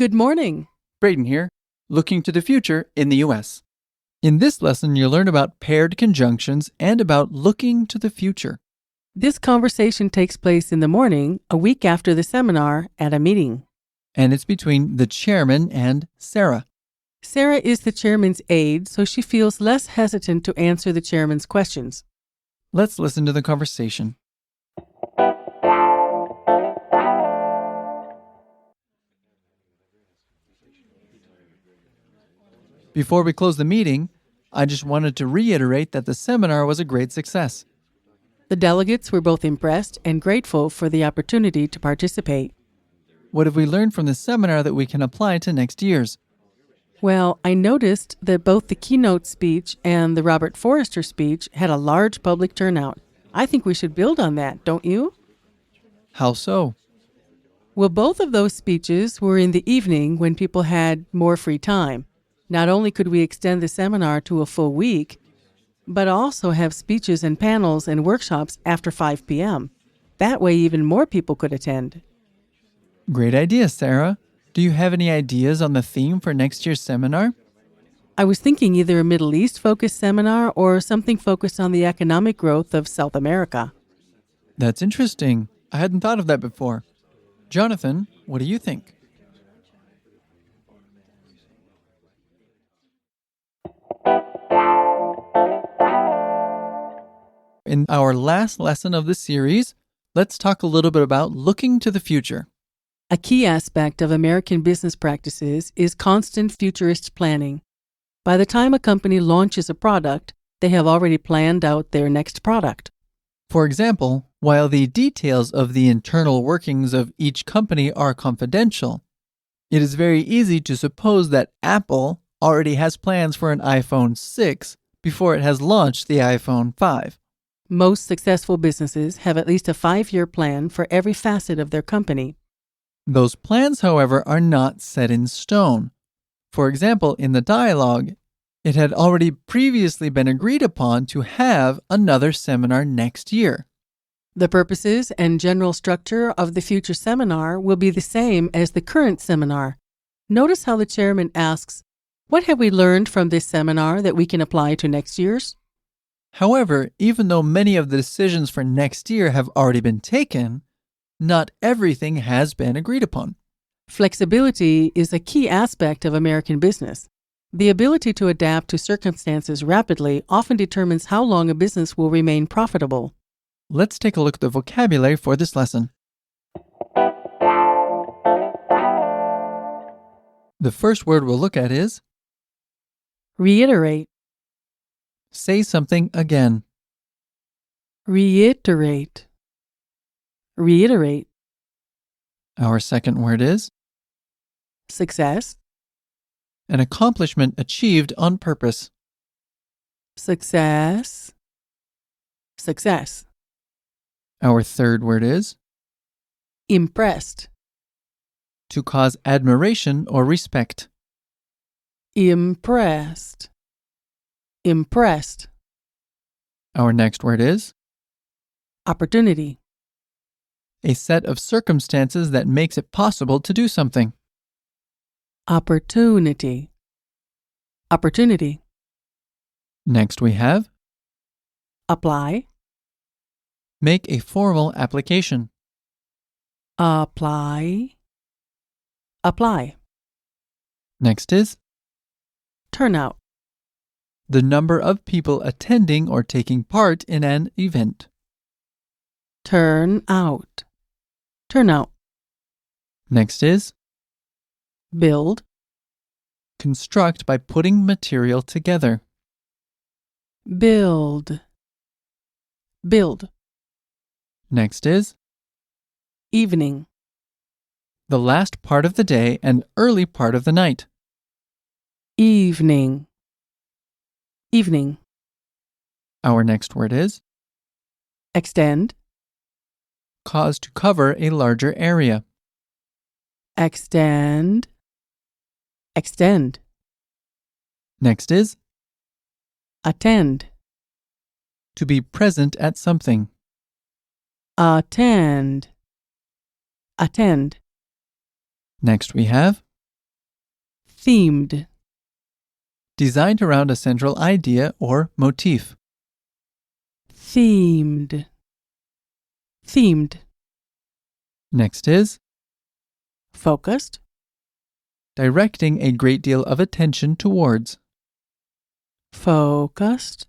Good morning. Braden here, looking to the future in the U.S. In this lesson, you'll learn about paired conjunctions and about looking to the future. This conversation takes place in the morning, a week after the seminar, at a meeting. And it's between the chairman and Sarah. Sarah is the chairman's aide, so she feels less hesitant to answer the chairman's questions. Let's listen to the conversation. Before we close the meeting, I just wanted to reiterate that the seminar was a great success. The delegates were both impressed and grateful for the opportunity to participate. What have we learned from this seminar that we can apply to next year's? Well, I noticed that both the keynote speech and the Robert Forrester speech had a large public turnout. I think we should build on that, don't you? How so? Well, both of those speeches were in the evening when people had more free time. Not only could we extend the seminar to a full week, but also have speeches and panels and workshops after 5 p.m. That way, even more people could attend. Great idea, Sarah. Do you have any ideas on the theme for next year's seminar? I was thinking either a Middle East-focused seminar or something focused on the economic growth of South America. That's interesting. I hadn't thought of that before. Jonathan, what do you think? In our last lesson of the series, let's talk a little bit about looking to the future. A key aspect of American business practices is constant futurist planning. By the time a company launches a product, they have already planned out their next product. For example, while the details of the internal workings of each company are confidential, it is very easy to suppose that Apple already has plans for an iPhone 6 before it has launched the iPhone 5. Most successful businesses have at least a 5-year plan for every facet of their company. Those plans, however, are not set in stone. For example, in the dialogue, it had already previously been agreed upon to have another seminar next year. The purposes and general structure of the future seminar will be the same as the current seminar. Notice how the chairman asks, "What have we learned from this seminar that we can apply to next year's?" However, even though many of the decisions for next year have already been taken, not everything has been agreed upon. Flexibility is a key aspect of American business. The ability to adapt to circumstances rapidly often determines how long a business will remain profitable. Let's take a look at the vocabulary for this lesson. The first word we'll look at is Reiterate. say something again. Reiterate. Reiterate. Our second word is Success. an accomplishment achieved on purpose. Success. Success. Our third word is Impressed. to cause admiration or respect. Impressed. Impressed. Our next word is Opportunity. a set of circumstances that makes it possible to do something. Opportunity. Opportunity. Next we have Apply. make a formal application. Apply. Apply. Next is Turnout. the number of people attending or taking part in an event. Turn out. Turnout. Next is Build. construct by putting material together. Build. Build. Next is Evening. the last part of the day and early part of the night. Evening. Evening. Our next word is Extend. cause to cover a larger area. Extend. Extend. Next is Attend. to be present at something. Attend. Attend. Next we have themed, Designed around a central idea or motif. themed, themed, Next is focused, directing a great deal of attention towards. focused,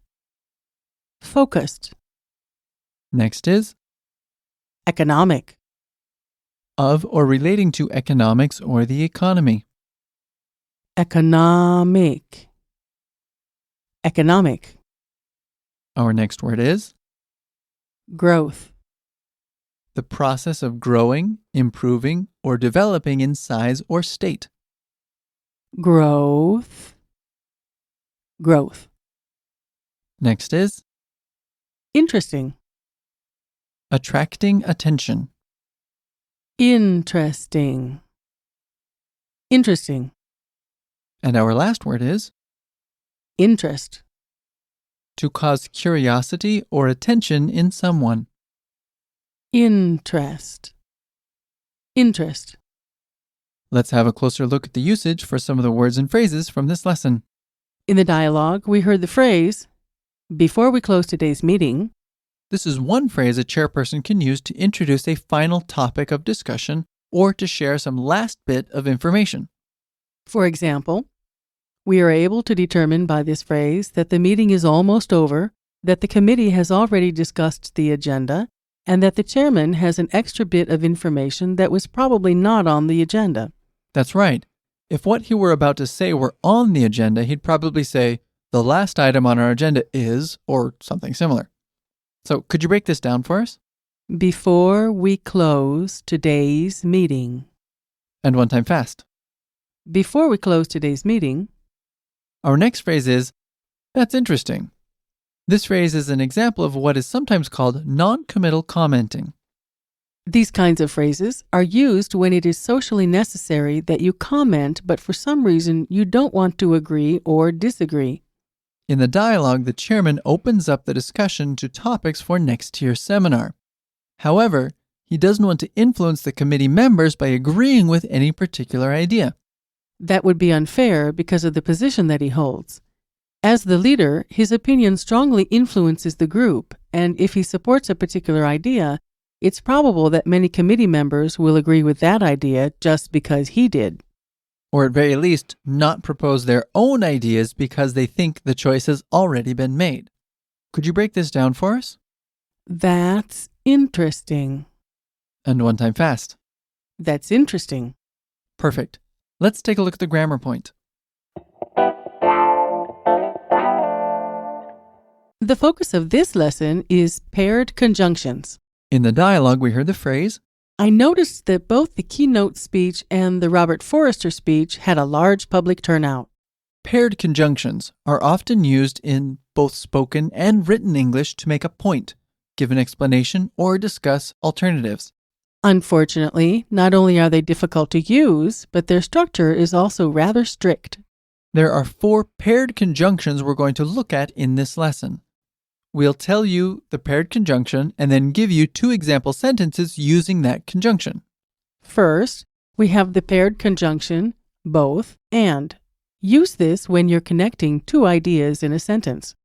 focused, Next is economic, of or relating to economics or the economy. economic, economic, Our next word is growth, the process of growing, improving, or developing in size or state. growth, growth, Next is interesting, attracting attention. interesting, interesting, And our last word is interest, to cause curiosity or attention in someone. interest, interest. Let's have a closer look at the usage for some of the words and phrases from this lesson. In the dialogue, we heard the phrase, before we close today's meeting. This is one phrase a chairperson can use to introduce a final topic of discussion or to share some last bit of information. For example, we are able to determine by this phrase that the meeting is almost over, that the committee has already discussed the agenda, and that the chairman has an extra bit of information that was probably not on the agenda. That's right. If what he were about to say were on the agenda, he'd probably say, the last item on our agenda is, or something similar. So could you break this down for us? Before we close today's meeting. And one time fast. Before we close today's meeting. Our next phrase is, that's interesting. This phrase is an example of what is sometimes called non-committal commenting. These kinds of phrases are used when it is socially necessary that you comment, but for some reason you don't want to agree or disagree. In the dialogue, the chairman opens up the discussion to topics for next year's seminar. However, he doesn't want to influence the committee members by agreeing with any particular idea. That would be unfair because of the position that he holds. As the leader, his opinion strongly influences the group, and if he supports a particular idea, it's probable that many committee members will agree with that idea just because he did. Or at very least, not propose their own ideas because they think the choice has already been made. Could you break this down for us? That's interesting. And one time fast. That's interesting. Perfect. Let's take a look at the grammar point. The focus of this lesson is paired conjunctions. In the dialogue, we heard the phrase, I noticed that both the keynote speech and the Robert Forrester speech had a large public turnout. Paired conjunctions are often used in both spoken and written English to make a point, give an explanation, or discuss alternatives. Unfortunately, not only are they difficult to use, but their structure is also rather strict. There are 4 paired conjunctions we're going to look at in this lesson. We'll tell you the paired conjunction and then give you 2 example sentences using that conjunction. First, we have the paired conjunction both and. Use this when you're connecting 2 ideas in a sentence.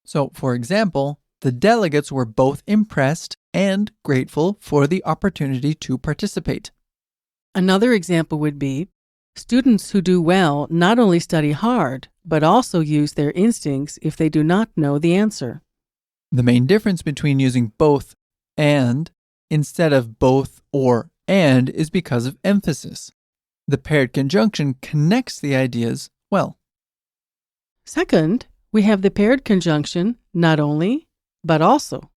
So, for example, the delegates were both impressed and grateful for the opportunity to participate. Another example would be, students who do well not only study hard, but also use their instincts if they do not know the answer. The main difference between using both and instead of both or and is because of emphasis. The paired conjunction connects the ideas well. Second, we have the paired conjunction not only, but also.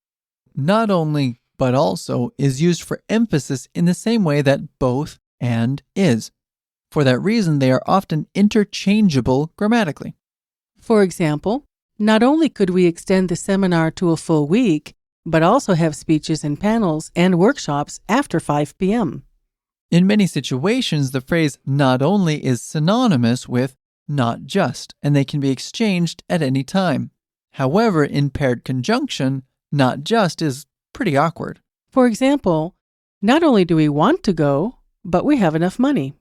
Not only, but also is used for emphasis in the same way that both and is. For that reason, they are often interchangeable grammatically. For example, not only could we extend the seminar to a full week, but also have speeches and panels and workshops after 5 p.m. In many situations, the phrase not only is synonymous with not just, and they can be exchanged at any time. However, in paired conjunction, not just is pretty awkward. For example, not only do we want to go, but we have enough money.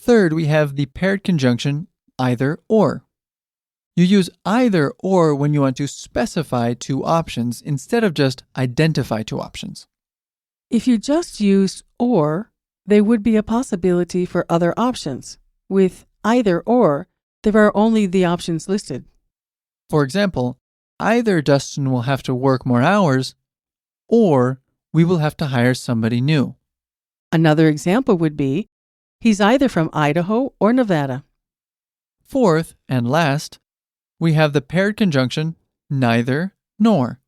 Third, we have the paired conjunction either or. You use either or when you want to specify two options instead of just identify two options. If you just used or, there would be a possibility for other options. With either or, there are only the options listed. For example, either Dustin will have to work more hours, or we will have to hire somebody new. Another example would be, he's either from Idaho or Nevada. Fourth and last, we have the paired conjunction neither nor.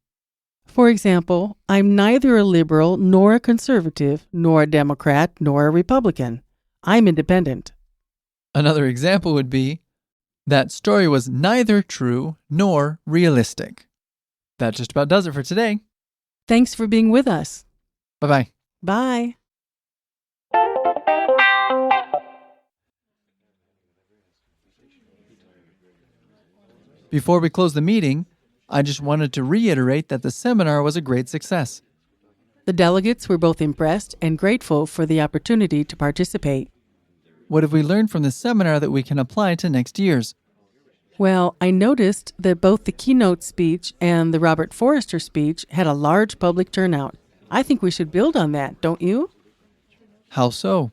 For example, I'm neither a liberal nor a conservative, nor a Democrat nor a Republican. I'm independent. Another example would be, that story was neither true nor realistic. That just about does it for today. Thanks for being with us. Bye-bye. Bye. Before we close the meeting, I just wanted to reiterate that the seminar was a great success. The delegates were both impressed and grateful for the opportunity to participate. What have we learned from the seminar that we can apply to next year's? Well, I noticed that both the keynote speech and the Robert Forrester speech had a large public turnout. I think we should build on that, don't you? How so?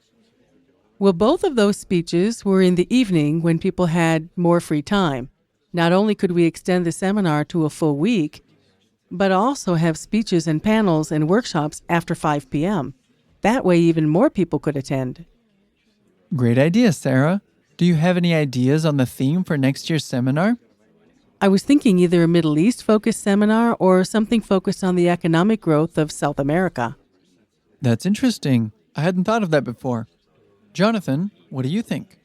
Well, both of those speeches were in the evening when people had more free time. Not only could we extend the seminar to a full week, but also have speeches and panels and workshops after 5 p.m. That way, even more people could attend. Great idea, Sarah. Do you have any ideas on the theme for next year's seminar? I was thinking either a Middle East-focused seminar or something focused on the economic growth of South America. That's interesting. I hadn't thought of that before. Jonathan, what do you think?